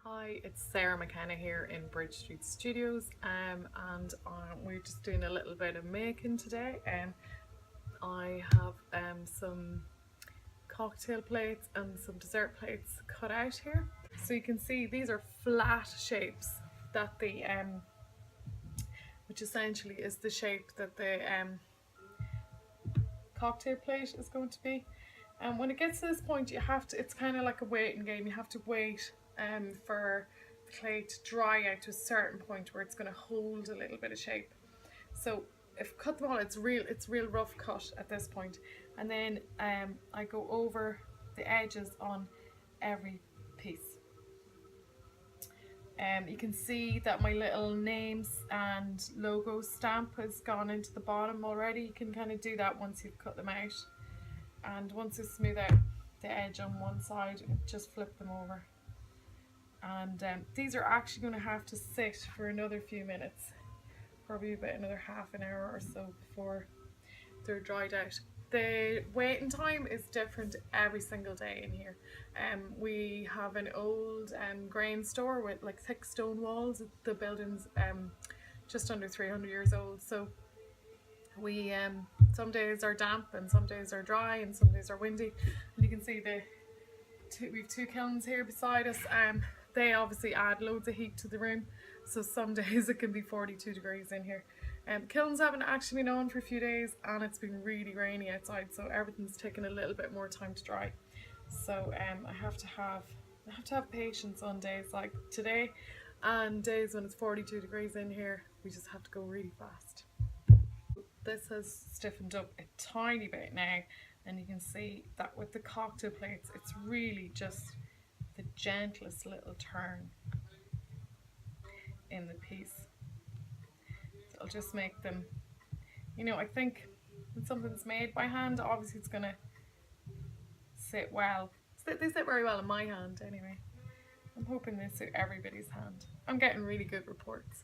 Hi, it's Sarah McKenna here in Bridge Street Studios, and we're just doing a little bit of making today. I have some cocktail plates and some dessert plates cut out here. So you can see these are flat shapes that which essentially is the shape that the cocktail plate is going to be. And when it gets to this point, it's kind of like a waiting game. You have to wait for the clay to dry out to a certain point where it's going to hold a little bit of shape. So if cut them all, it's real rough cut at this point. And then I go over the edges on every piece. You can see that my little names and logo stamp has gone into the bottom already. You can kind of do that once you've cut them out. And once you smooth out the edge on one side, just flip them over. And these are actually going to have to sit for another few minutes, probably about another half an hour or so before they're dried out. The waiting time is different every single day in here. We have an old grain store with like thick stone walls. The building's just under 300 years old, so we some days are damp and some days are dry and some days are windy. And you can see we've two kilns here beside us. They obviously add loads of heat to the room, so some days it can be 42 degrees in here. Kilns haven't actually been on for a few days and it's been really rainy outside, so everything's taken a little bit more time to dry. So I have to have patience on days like today, and days when it's 42 degrees in here, we just have to go really fast. This has stiffened up a tiny bit now, and you can see that with the cocktail plates it's really just the gentlest little turn in the piece. So it'll just make them, I think when something's made by hand, obviously it's gonna sit well. They sit very well in my hand anyway. I'm hoping they suit everybody's hand. I'm getting really good reports.